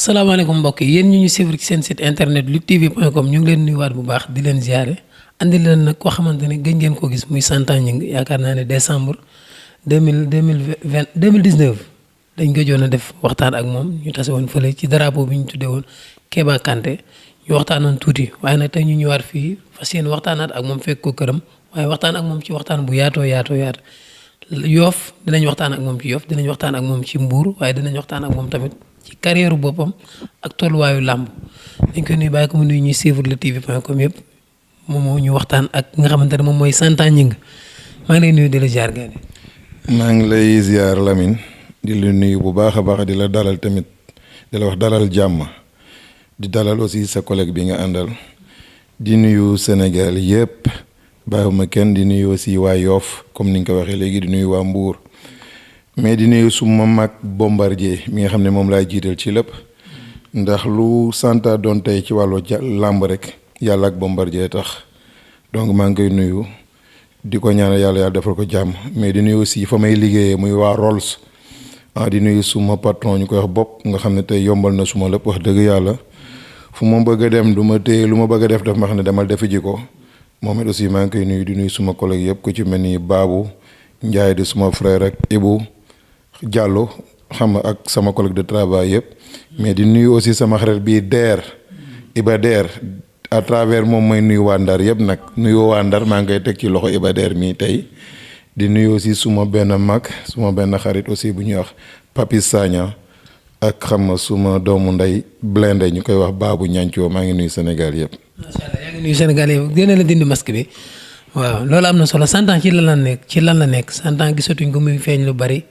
salaamaaleykum mbokk yi yéen ñu suivre ci seen site internet luttetv.com ñu ngi leen nuyuwaat bu baax di leen ziare andi leen nag koo xamante ne gëj ngeen ko gis muy Santa Gningue yaakaar naa ne décembre 2019 dañ gëjoon a def waxtaan ak moom ñu tase woon fële ci drapeau bi ñu tuddee woon Kéba Kanté ñu waxtaanoon tuuti waaye nag tey ñu ñëwaat fii fas yéene waxtaanaat ak moom fekk ko këram waaye waxtaan ak moom ci waxtaan bu yaatoo Yoff dinañ waxtaan ak moom ci Yoff dinañ waxtaan ak moom ci Mbour waaye dinañ waxtaan ak moom tamit ci carrière boppam ak tolluwaayu làmb dañ koy nuyu bàyyi ko mu nuyu ñuy suivre luttetv.com yëpp moom moo ñu waxtaan ak nga xamante ne moom mooy Santa Gningue maa ngi lay nuyu di la ziar gaane. maa ngi lay ziar Lamine di la nuyu bu baax a baax di la dalal tamit di la wax dalal jàmm di dalal aussi sa collègue bi nga àndal di nuyu Sénégal yëpp bàyyiwuma kenn di nuyu aussi waa Yoff comme ni nga ko waxee léegi di nuyu waa Mbour. mais di nuyu suma mag Bombardier mi nga xam ne moom laay jiital ci lépp ndax lu Santa doon tey ci wàllu làmb rek yàlla ak Bombardier tax donc maa ngi koy nuyu di ko ñaanal yàlla defal ko jàmm mais di nuyu aussi fa may liggéeyee muy waa Rolls di nuyu suma patron ñu koy wax bopp nga xam ne tey yombal na suma lépp wax dëgg yàlla fu ma bëgg a dem du ma téye lu ma bëgg a def daf ma xam ne demal defi ji ko moom it aussi maa ngi koy nuyu di nuyu suma collègue yëpp ku ci mel ni Babou Ndiaye di suma frère ak Ibou Diallo xam nga ak sama collègue de travail yëpp mais di nuyu aussi sama xarit bii Iba Der à travers moom mooy nuyu waa Ndar yëpp nag nuyu waa Ndar maa ngi koy teg ci loxo Iba Der mii tey di nuyu aussi suma benn mag suma benn xarit aussi bu ñuy wax Papi Sagna ak xam nga suma doomu ndey Blende ñu koy wax Babou Ñancoo maa ngi nuyu Sénégal yëpp. macha allah yaa ngi nuyu Sénégal yëpp gën a la dindi masque bi waaw loolu am na solo Santa ci lan la nekk Santa gisatuñ ko muy feeñ lu bari.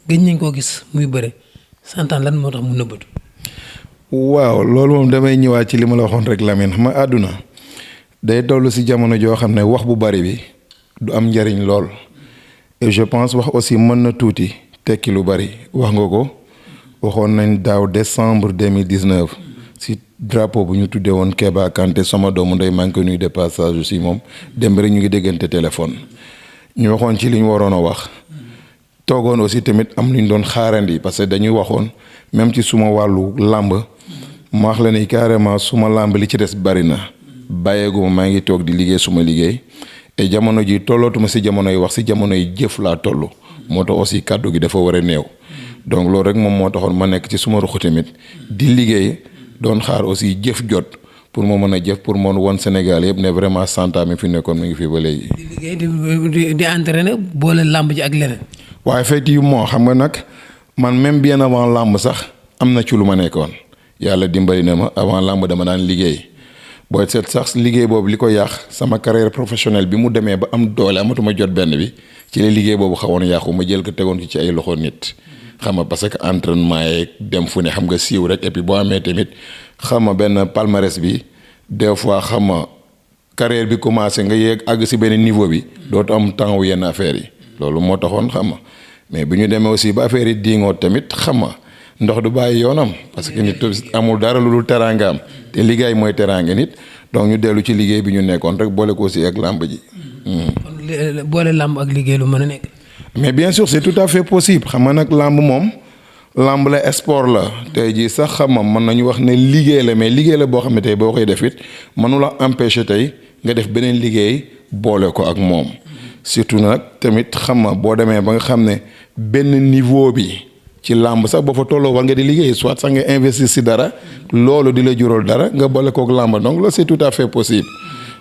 gëj nañ koo gis muy bëre Santa lan moo tax mu nëbbatu. waaw loolu moom damay ñëwaat ci li ma la waxoon rek Lamine xam nga àdduna day toll si jamono joo xam ne wax bu bari bi du am njariñ lool et je pense wax aussi mën na tuuti tekki lu bari wax nga ko waxoon nañ daaw décembre 2019 si drapeau bu ñu tuddee woon Kéba Kanté sama doomu ndey maa ngi koy nuyu de passage aussi moom dem rek ñu ngi déggante téléphone ñu waxoon ci li ñu waroon a wax. toogoon aussi tamit am lu ñu doon xaarandi parce que dañuy waxoon même ci suma wàllu làmb ma wax la ni carrément suma làmb li ci des bari na bàyyeeguma maa ngi toog di liggéey suma liggéey et jamono ji tollootuma si jamonoy wax si jamonoy jëf laa toll moo tax aussi kàddu gi dafa war a néew donc loolu rek moom moo taxoon ma nekk ci suma ruxu tamit di liggéey doon xaar aussi jëf jot pour moo mën a jëf pour moon woon Sénégal yëpp ne vraiment Santa mi fi nekkoon mi ngi fi ba léegi. di liggéey di entraîner boole làmb ji ak leneen. waaye effectivement xam nga nag man même bien avant làmb sax am na ci lu ma nekkoon yàlla dimbali na ma avant làmb dama daan liggéey booy seet sax liggéey boobu li ko yàq sama carrière professionnelle bi mu demee ba am doole amatuma jot benn bi ci la liggéey boobu xawoon yàqu ma jël ko tegoon ci ay loxo nit xam nga parce que entraînement yeeg dem fu ne xam nga siiw rek et puis boo amee tamit xam nga benn palmarès bi des fois xam nga carrière bi commencé nga yéeg àgg si benn niveau bi dootu am temps wu yenn affaires yi loolu moo taxoon xam nga mais bi ñu demee aussi ba affaire yi diingoo tamit xam nga ndox du bàyyi yoonam parce que nit amul dara lu dul teraangaam te liggéey mooy teraanga nit donc ñu dellu ci liggéey bi ñu nekkoon rek boole ko aussi ak làmb ji. kon boole làmb ak liggéey lu mën a nekk. mais bien sûr c'est tout à fait possible xam nga nag làmb moom làmb la sport la tey jii sax xam nga mën nañu wax ne liggéey la mais liggéey la boo xam ne tey boo koy def it mënu la empêcher tey nga def beneen liggéey boole ko ak moom. surtout nag tamit xam nga boo demee ba nga xam ne benn niveau bi ci làmb sax boo fa tolloo war nga di liggéey soit sax nga investir si dara loolu di la jural dara nga boole kook làmb donc là c'est tout à fait possible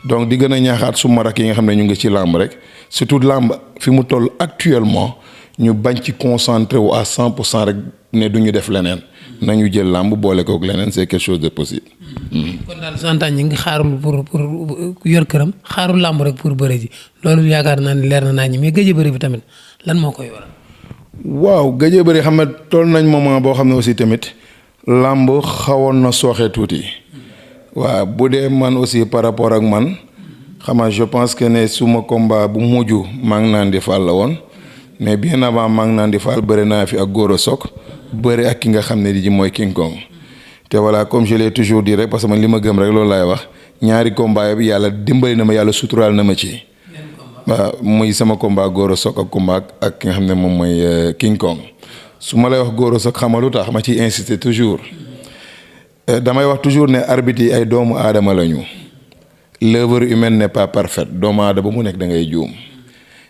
donc di gën a ñaaxaat suma rak yi nga xam ne ñu ngi ci làmb rek surtout làmb fi mu toll actuellement ñu bañ ci concentré wu à 100% rek ne du ñu def leneen nañu jël làmb boole kook leneen c'est quelque chose de possible. kon daal Santa ñi ngi xaarul pour yor këram xaarul làmb rek pour bëre ji loolu yaakaar naa ne leer na naa ñi mais gëj a bëri bi tamit lan moo koy waral. waaw gëj a bëri xam nga toll nañ moment boo xam ne aussi tamit làmb xawoon na sooxee tuuti waaw bu dee man aussi par rapport ak man xam nga je pense que ne suma combat bu mujj maa ngi naan di fàll la woon mais bien avant maa ngi naan di fàll bëri naa fi ak Goro Sock bëri ak ki nga xam ne di ji mooy King Kong te voilà comme je l'ai toujours dit rek parce que man li ma gëm rek loolu laay wax ñaari combat bi yàlla dimbali na ma yàlla suturaal na ma ci. waaw muy sama combat Goro Sock ak combat ak ki nga xam ne moom mooy King Kong su ma lay wax Goro Sock xam nga lu tax ma ciy insister toujours damay wax toujours ne arbitre yi ay doomu aadama lañu. L'œuvre humaine n'est pas parfaite doomu aadama mu nekk da ngay juum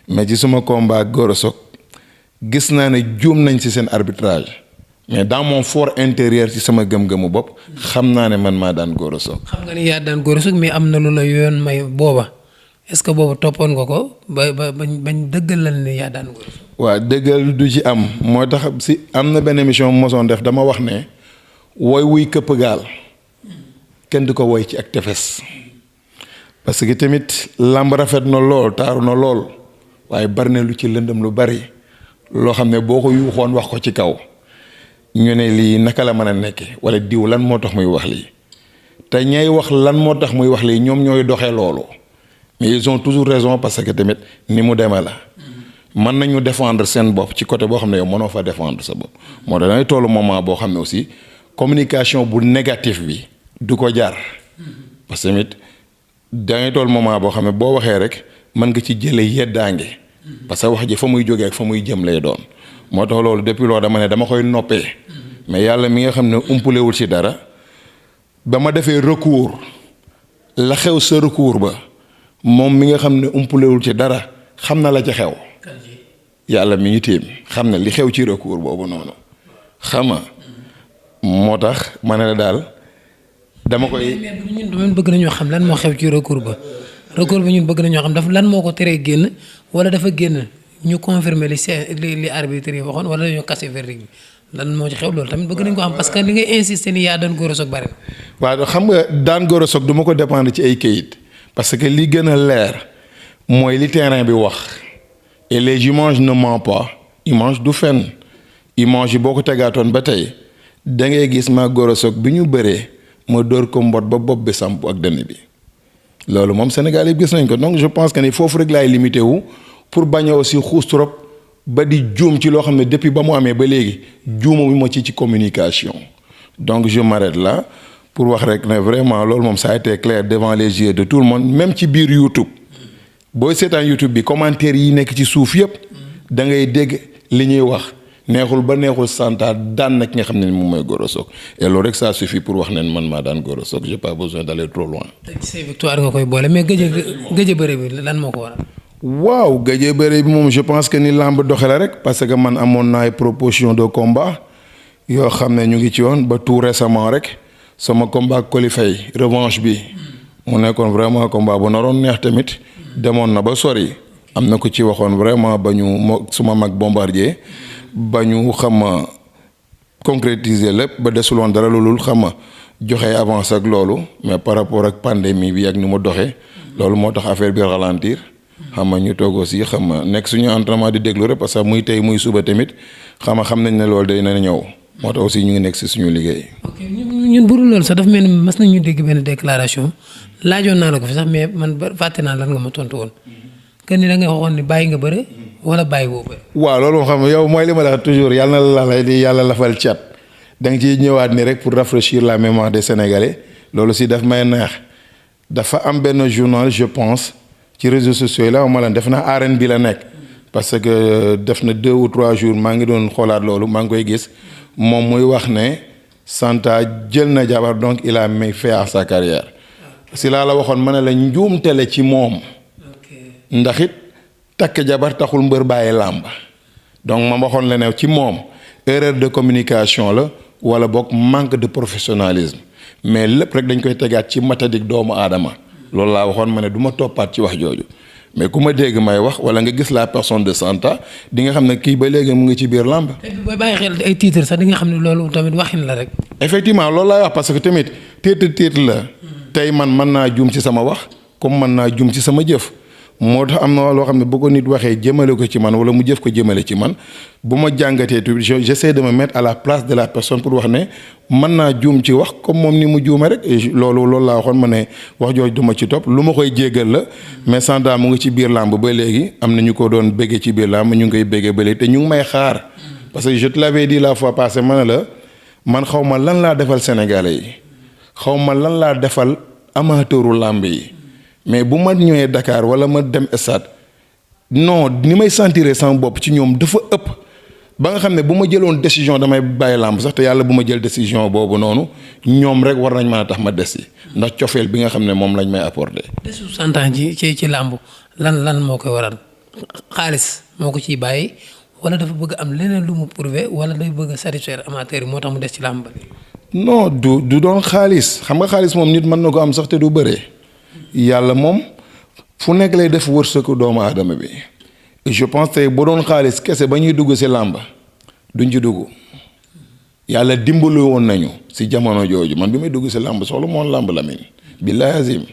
mais ci suma combat ak Gora Sock gis naa ne juum nañ ci seen arbitrage mais dans mon fort intérieur ci sama gëm-gëmu bopp xam naa ne man maa daan Gora Sock. xam nga ni yaa daan Gora Sock mais am na lu la yoon may booba est-ce que boobu toppoon nga ko bañ dëggal la ne yaa daan Gora Sock. waaw dëggal du ci am moo tax si am na benn émission mosoon def dama wax ne woy wuy këpp gaal kenn du ko woy ci ak tefes parce que tamit làmb rafet na lool taaru na lool waaye bari na lu ci lëndëm lu bari loo xam ne boo ko yuuxoon wax ko ci kaw ñu ne lii naka la mën a nekke wala diw lan moo tax muy wax lii te ñay wax lan moo tax muy wax lii ñoom ñooy doxee loolu mais ils ont toujours raison parce que tamit ni mu demee la mën nañu défendre seen bopp ci côté boo xam ne yow mënoo fa défendre sa bopp moo tax dangay tollu moment boo xam ne aussi communication bu négatif bi du ko jaar parce que tamit dangay toll moment boo xam ne boo waxee rek mën nga ci jëlee yeddaange parce que wax ji fa muy jógee ak fa muy jëm lay doon moo tax loolu depuis loolu dama ne dama koy noppee mais yàlla mi nga xam ne umpulewul ci dara ba ma defee recours la xew sa recours ba moom mi nga xam ne umpulewul ci dara xam na la ca xew yàlla mi ngi téem xam ne li xew ci recours boobu noonu xam nga moo tax ma ne la daal dama koy. mais ñun bëgg nañoo xam lan moo xew ci recours ba ñun bëgg nañoo xam dafa lan moo ko teree génn wala dafa génn ñu confirmer li arbitre yi waxoon wala dañoo casser verdict bi lan moo ci xew loolu tamit bëgg nañ ko xam parce que li ngay insister ni yaa daan Gora Sock bari na. waaw xam nga daan Gora Sock du ma ko dépendre ci ay kayit parce que li gën a leer mooy li terrain bi wax et les images ne mentent pas image du fenn image yi boo ko tegaatoon ba tey da ngay gis maa Gora Sock bi ñu bëree ma dóor ko mbot ba bopp bi samp ak dënn bi loolu moom Sénégal yi gis nañ ko donc je pense que ni foofu rek laay limité wu pour bañ a aussi xuus trop ba di juum ci loo xam ne depuis ba mu amee ba léegi juumu ma ci communication donc je m'arrête là pour wax rek ne vraiment loolu moom ça a été clair devant les yeux de tout le monde même ci biir YouTube booy seetaan YouTube bi commentaire yi nekk ci suuf yëpp da ngay dégg li ñuy wax neexul ba neexul Santa daan nag nga xam ne moom mooy Gora Sock et loolu rek ça suffit pour wax ne man maa daan Gora Sock j'ai pas besoin d'aller trop loin. te ci say victoire nga koy boole mais gëj a bëre bi lan moo ko waral. waaw gëj a bëre bi moom je pense que ni làmb doxe la rek parce que man amoon na ay proposition de combat yoo xam ne ñu ngi ci yoon ba tout récemment rek sama combat ak Coly Faye revanche bi mu nekkoon vraiment combat bu naroon neex tamit demoon na ba sori am na ko ci waxoon vraiment ba ñu suma mag Bombardier ba ñu xam concrétiser lépp ba desuloon dara loolu xam joxe avance ak loolu mais par rapport ak pandémie bi ak ni mu doxee loolu moo tax affaire bi ralentir xam ñu toog aussi xam nekk suñu entraînement di déglu rek parce que muy tey muy suba tamit xam nañ ne loolu day na ñëw moo tax aussi ñu ngi nekk si suñu liggéey. ok ñun bu dul loolu sax dafa mel ni mas nañu dégg benn déclaration laajoon naa la ko fi sax mais man fàtte naa lan nga ma tontu woon que ni da nga waxoon ni bàyyi nga bëre wala bàyyi woo bëre. waaw loolu moo xam yow mooy li ma la wax toujours yàlla na la di yàlla lafal cat da nga ciy ñëwaat ni rek pour rafraîchir la mémoire des Sénégalais loolu si daf may neex dafa am benn journal je pense ci réseaux sociaux yi la ma def na arène bi la nekk parce que def na 2 ou 3 jours maa ngi doon xoolaat loolu maa ngi koy gis moom muy wax ne Santa jël na jabar donc il a mis fin à sa carrière si laa la waxoon ma ne la njuumtele ci moom ndax it takk jabar taxul mbër bàyyi làmb donc ma waxoon la ne ci moom erreur de communication la wala boog manque de professionnalisme mais lépp rek dañ koy tegaat ci matadik doomu aadama loolu laa waxoon ma ne du ma toppaat ci wax jooju mais ku ma dégg may wax wala nga gis la personne de Santa di nga xam ne kii ba léegi mu ngi ci biir làmb. booy bàyyi xel ay titres sax di nga xam ne loolu tamit waxin la rek. effectivement loolu laay wax parce que tamit titre la. tey man mën naa juum ci sama wax comme mën naa juum ci sama jëf. moo tax am na loo xam ne bu ko nit waxee jëmale ko ci man wala mu jëf ko jëmale ci man bu ma jàngatee tuuti j'essaie de me mettre à la place de la personne pour wax ne mën naa juum ci wax comme moom ni mu juume rek loolu laa waxoon ma ne wax jooju du ma ci topp lu ma koy jéggal la mais Santa mu ngi ci biir làmb ba léegi am na ñu ko doon béggee ci biir làmb ñu ngi koy béggee ba léegi te ñu ngi may xaar parce que je te l'avais dit la fois passée ma ne la man xaw ma lan laa defal Sénégalais yi xaw ma lan laa defal amateuru làmb yi mais bu ma ñëwee Dakar wala ma dem stade non ni may sentir sama bopp ci ñoom dafa ëpp ba nga xam ne bu ma jëloon décision damay bàyyi làmb sax te yàlla bu ma jël décision boobu noonu ñoom rek war nañ mën a tax ma des si ndax cofeel bi nga xam ne moom lañ may apporter. desu santaan ci làmb lan moo koy waral xaalis moo ko ciy bàyyi wala dafa bëgg am leneen lu mu prouver wala day bëgg a satisfaire amateur yi moo tax mu des ci làmb ba. non du doon xaalis xam nga xaalis moom nit mën na ko am sax te du bëree yàlla moom fu nekk lay def wërsëgu doomu aadama bi je pense tey bu doon xaalis kese ba ñuy dugg si làmb duñ ci dugg yàlla dimbali woon nañu si jamono jooju man bi may dugg si làmb soxla moon làmb Lamine billahi azim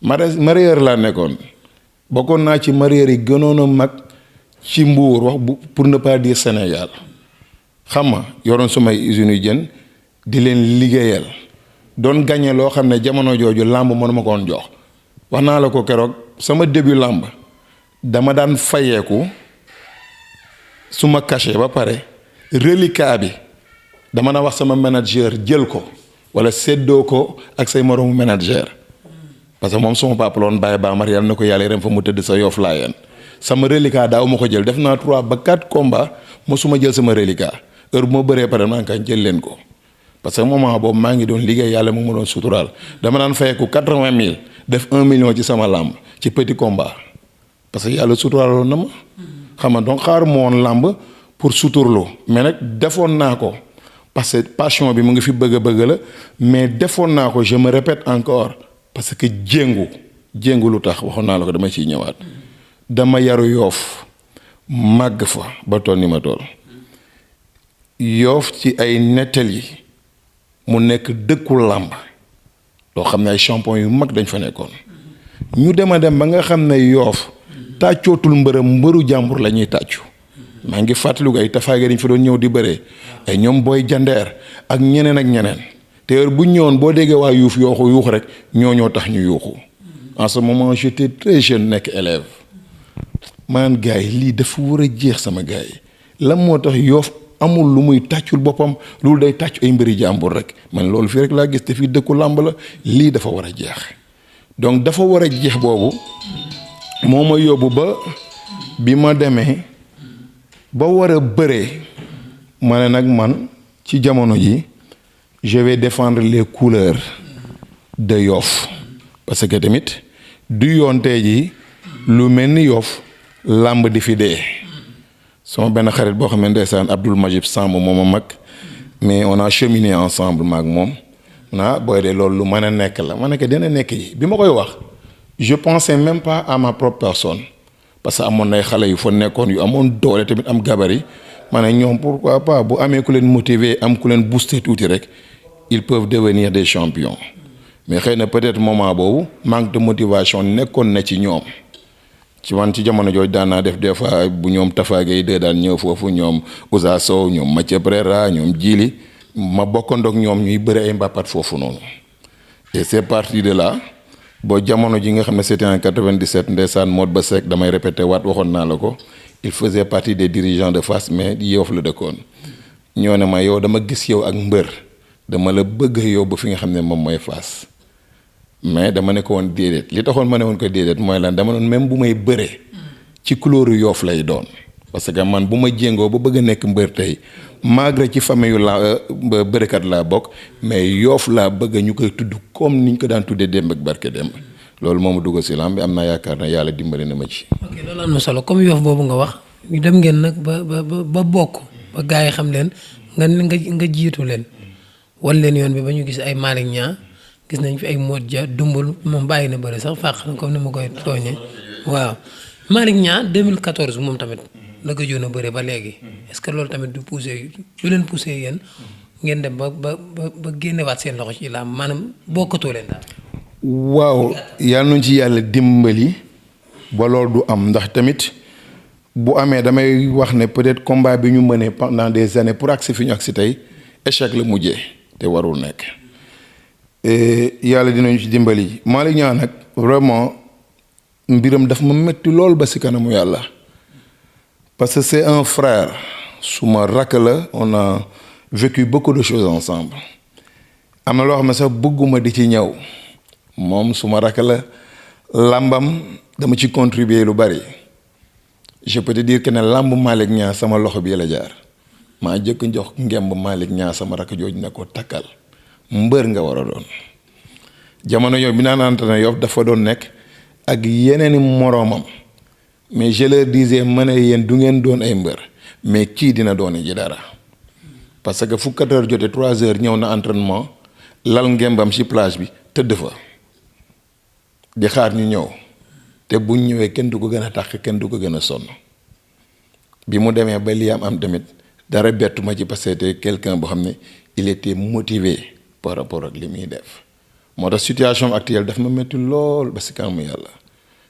marieur laa nekkoon bokkoon naa ci marieur yi gënoon a mag ci Mbuur wax bu pour ne pas dire Sénégal xam nga yoroon sumay usines yu jën di leen liggéeyal doon gagné loo xam ne jamono jooju làmb mënuma ko woon jox wax naa la ko keroog sama début làmb dama daan fayeeku su ma caché ba pare reliquat bi dama na wax sama manager jël ko wala séddoo ko ak say moroomu manager parce que moom suma papa loon bàyyi baamar yàlla na ko yàlla rem fa mu tëdd sa Yoff Laayeen sama reliquat daaw ma ko jël def naa 3 ba 4 combats mosuma jël sama reliquat heure bu ma bëree pare maa ngi kañ jël leen ko parce que moment boobu maa ngi doon liggéey yàlla mu ma doon suturaal dama daan fayeeku 80 000 def 1 million ci sama làmb ci petit combat parce que yàlla suturaaloon na ma xam nga donc xaar ma woon làmb pour suturloo mais nag defoon naa ko parce que passion bi mu ngi fi bëgg la mais defoon naa ko je me répète encore parce que jéngu lu tax waxoon naa la ko dama ciy ñëwaat dama yaru Yoff màgg fa ba toll ni ma toll Yoff ci ay nettali mu nekk dëkku làmb loo xam ne ay champion yu mag dañ fa nekkoon ñu dem ba nga xam ne Yoff tàccootul mbëru jàmbur la ñuy tàccu maa ngi fàttaliku ay tafaage dañ fa doon ñëw di bëree ay ñoom booy jandeer ak ñeneen te heure bu ñëwoon boo déggee waa yuux rek ñoo tax ñu yuuxu en ce moment j'étais très jeune nekk élève man gars yi lii dafa war a jeex sama gars yi lan moo tax Yoff amul lu muy tàccul boppam loolu day tàccu ay mbëri jàmbur rek man loolu fii rek laa gis te fii dëkku làmb la lii dafa war a jeex donc dafa war a jeex boobu moo ma yóbbu ba bi ma demee ba war a bëree ma ne nag man ci jamono ji je vais défendre les couleurs de Yoff parce que tamit du yoon tey ji lu mel ni Yoff làmb di fi dee sama benn xarit boo xam ne ndeysaan Abdoul Majib Samb moom a mag mais on a cheminé ensemble maag moom booy de loolu lu mën a nekk la ma nekk dina nekk yi bi ma koy wax je pensais même pas à ma propre personne parce que amoon nay xale yu fa nekkoon yu amoon doole tamit am gabarit ma ne ñoom pourquoi pas bu amee ku leen motiver am ku leen booster tuuti rek ils peuvent devenir des champions mais xëy na peut-être moment boobu manque de motivation nekkoon na ci ñoom ci jamono jooju daan naa def des fois bu ñoom Tafa Gueye de daan ñëw foofu ñoom Ousa Sow ñoom Mathieu Prera ñoom Djili ma bokkandoog ñoom ñuy bëri ay mbàppat foofu noonu et c'est parti de là boo jamono ji nga xam ne c'était en 97 ndeysaan Modou Ba Seck damay répété waat waxoon naa la ko il faisait partie des dirigeants de Fass mais Yoff la dëkkoon ñoo ne ma yow dama gis yow ak mbër dama la bëgg yow ba fi nga xam ne moom mooy Fass mais dama ne ko woon déedéet li taxoon ma ne woon ko déedéet mooy lan dama doon même bu may bëree ci couleur Yoff lay doon parce que man bu ma jéngoo ba bëgg a nekk mbër tey malgré ci famille yu la bërekat laa bokk mais Yoff laa bëgg ñu koy tudd comme niñ ko daan tuddee démb ak barke démb loolu moo ma dugg si lamb bi am naa yaakaar ne yàlla dimbali na ma ci. ok loolu am na solo comme Yoff boobu nga wax ñu dem ngeen nag ba bokk ba gars yi xam leen nga jiitu leen wan leen yoon bi ba ñu gis ay Malick Niang gis nañ fi ay Modou Dia dumbul moom bàyyi na bëri sax fàq na comme ni ma koy tooñee waaw Malick Niang 2014 moom tamit la gëjoon a bëri ba léegi est-ce que loolu tamit du poussé du leen poussé yéen ngeen dem ba génnewaat seen loxo ci làmb maanaam bokkatoo leen daal. waaw yàlla nañ ci yàlla dimbali ba loolu du am ndax tamit bu amee damay wax ne peut-être combat bi ñu mënee pendant des années pour agsi fi ñu agsi tey échec la mujjee te warul nekk. yàlla dinañu ci dimbali Malick Niang nag vraiment mbiram daf ma métti lool ba si kanamu yàlla parce que c'est un frère suma rakk la on a vécu beaucoup de choses ensemble am na loo xam ne sax bëgguma di ci ñëw moom suma rakk la làmbam dama ci contribuer lu bari je peux te dire que ne làmb Malick Niang sama loxo bi la jaar maa jëkk jox ngemb Malick Niang sama rakk jooju ne ko takkal mbër nga war a doon jamono yooyu bi naan entraîné Yoff dafa doon nekk ak yeneeni moroomam mais je leur disais ma ne yéen du ngeen doon ay mbër mais kii dina doon ji dara parce que fu 4 heures jotee 3 heures ñëw na entraînement lal ngembam ci plage bi tëdd fa di xaar ñu ñëw te buñ ñëwee kenn du ko gën a tàq kenn du ko gën a sonn bi mu demee ba li am tamit dara bettu ma ci parce que c'était quelqu'un boo xam ne il était motivé par rapport ak li muy def moo tax situation actuelle daf ma métti lool ba si kanamu yàlla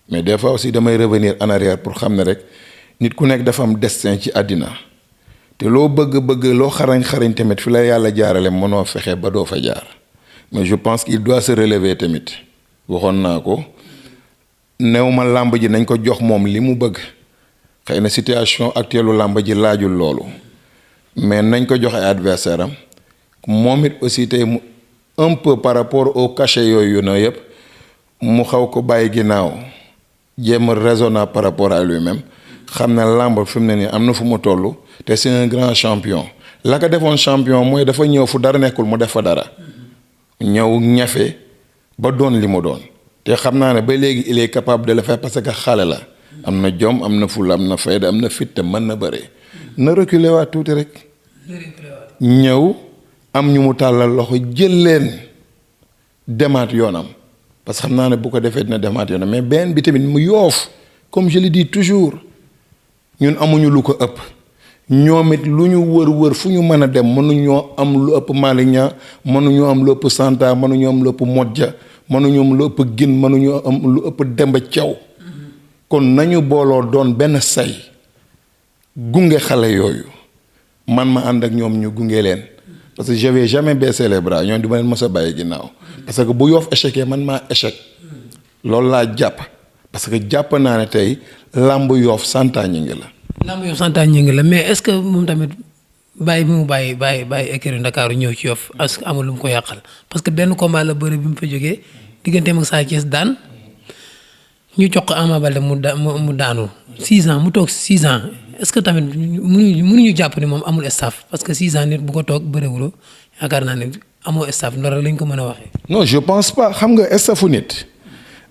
mais des fois aussi damay revenir en arrière pour xam ne rek nit ku nekk dafa am destin ci àddina te loo bëgg loo xarañ tamit fi la yàlla jaarale mënoo fexe ba doo fa jaar mais je pense qu'il doit se relever tamit waxoon naa ko néew ma làmb ji nañ ko jox moom li mu bëgg xëy na situation actuelle làmb ji laajul loolu mais nañ ko jox ay adversaire am moom it aussi tey mu un peu par rapport au cachet yooyu na yëpp mu xaw ko bàyyi ginnaaw jéem a raisonnable par rapport à lui-même xam ne làmb fi mu ne nii am na fu mu toll te c'est un grand champion la ko defoon champion mooy dafa ñëw fu dara nekkul mu def fa dara ñëw ñafe ba doon li mu doon te xam naa ne ba léegi il est capable de le faire parce que xale la am na jom am na fulla am na fayda am na fit te mën na bëre na reculer waat tuuti rek ñëw am ñu mu tàllal loxo jël leen demaat yoonam parce que xam naa ne bu ko defee dina demaat yoonam mais benn bi tamit mu Yoff comme je le dis toujours ñun amuñu lu ko ëpp ñoom it lu ñu wër fu ñu mën a dem mënuñoo am lu ëpp Malick Niang mënuñoo am lu ëpp Santa mënuñoo am lu ëpp Modja mënuñoo am lu ëpp Gine mënuñoo am lu ëpp Demba Thiaw kon nañu booloo doon benn say gunge xale yooyu man ma ànd ak ñoom ñu gunge leen parce que je vais jamais baisser les bras ñoom du ma leen mës a bàyyi ginnaaw parce que bu Yoff échecé man maa échec loolu laa jàpp parce que jàpp naa ne tey làmb Yoff Santa Gningue la. làmb Yoff Santa Gningue la mais est-ce que moom tamit bàyyi bi mu bàyyi écurie Ndakaaru ñëw ci Yoff est-ce que amul lu mu ko yàqal parce que benn combat la bëre bi mu fa jógee digganteem ak Sa Thiès daan ñu jox ko Ama Baldé mu daanu 6 ans mu toog 6 ans est-ce que tamit mënuñu jàpp ni moom amul staff parce que 6 ans nit bu ko toog bëriwuloo yaakaar naa ne amoo staff loolu lañ ko mën a waxee. non je pense pas xam nga staffu nit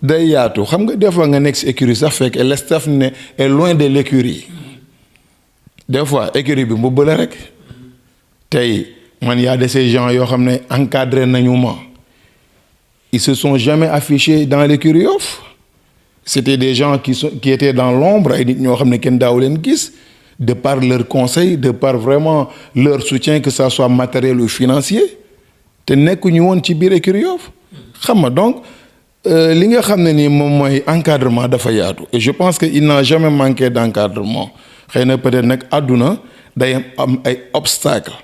day yaatu xam nga des fois nga nekk si écurie sax fekk le staff ne est loin de l'écurie des fois écurie bi mu bële rek tey man y a de ces gens yoo xam ne encadré nañu ma ils se sont jamais affichés dans l'écurie Yoff c'était des gens qui étaient dans l'ombre ay nit ñoo xam ne kenn daaw leen gis de par leur conseil de par vraiment leur soutien que ça soit matériel ou financier te nekkuñu woon ci biir écurie Yoff xam nga donc li nga xam ne nii moom mooy encadrement dafa yaatu et je pense que il n'a jamais manqué d'encadrement xëy na peut-être nag àdduna day am ay obstacles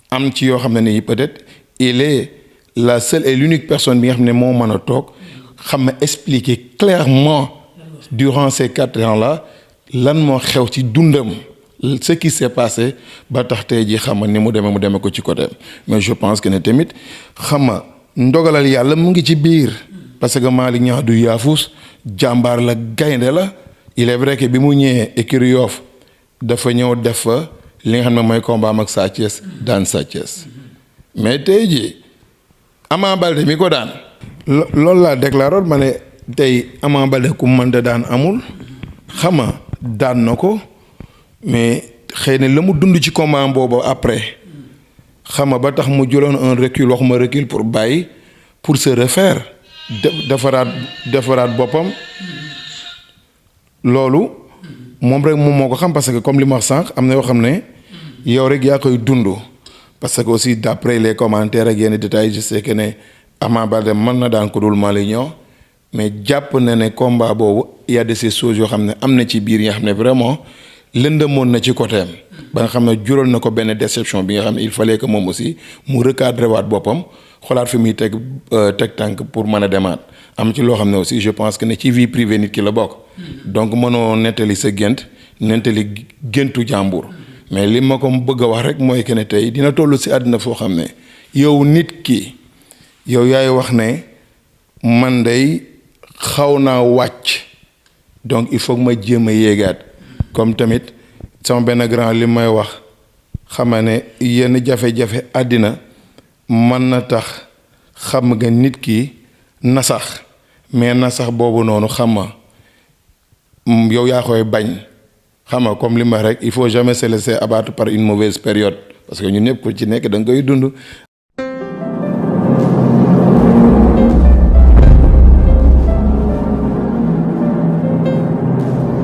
am ci yoo xam ne nii peut-être il est la seule et l'unique personne bi nga xam ne moo mën a toog xam nga expliquer clairement durant ces 4 ans-là lan moo xew ci dundam ce qui s'est passé ba tax tey jii xam nga ni mu demee ko ci côté mais je pense que ne tamit xam nga ndogalal yàlla mu ngi ci biir parce que Malick Niang du yaafus jàmbaar la gaynde la il est vrai que bi mu ñëwee écurie Yoff dafa ñëw def fa li nga xam ne mooy combat am ak Sa Thiès daan Sa Thiès mais tey jii Ama Baldé mi ko daan. loolu laa déclaré ma ne tey Ama Baldé ku mën da daan amul xam nga daan na ko mais xëy na la mu dund ci combat boobu après xam nga ba tax mu jëloon un recul waxuma recul pour bàyyi pour se refaire defaraat boppam loolu moom rek moom moo ko xam parce que comme li ma wax sànq am na yoo xam ne yow rek yaa koy dund parce que aussi d'après les commentaires ak yenn détails je sais que ne Ama Baldé mën na daan ko dul Malick Niang mais jàpp na ne combat boobu y a de ces choses yoo xam ne am na ci biir yi nga xam ne vraiment lëndëmoon na ci côté am ba nga xam ne jural na ko benn déception bi nga xam ne il fallait que moom aussi mu recadrer waat boppam xoolaat fi muy teg tànk pour mën a demaat am ci loo xam ne aussi je pense que ne ci vie privée nit ki la bokk donc mënoo nettali sa nettali géntu jàmbur mais li ma ko bëgg a wax rek mooy que ne tey dina toll si àddina foo xam ne yow nit ki yow yaay wax ne man day xaw naa wàcc donc il faut que ma jéem a yéegaat comme tamit sama benn grand li may wax xama ne yenn jafe-jafe àddina mën na tax xam nga nit ki nasax mais nasax boobu noonu xam nga yow yaa koy bañ xam nga comme li ma rek il faut jamais se laisser abattre par une mauvaise période parce que ñun ñëpp ku ci nekk da nga koy dund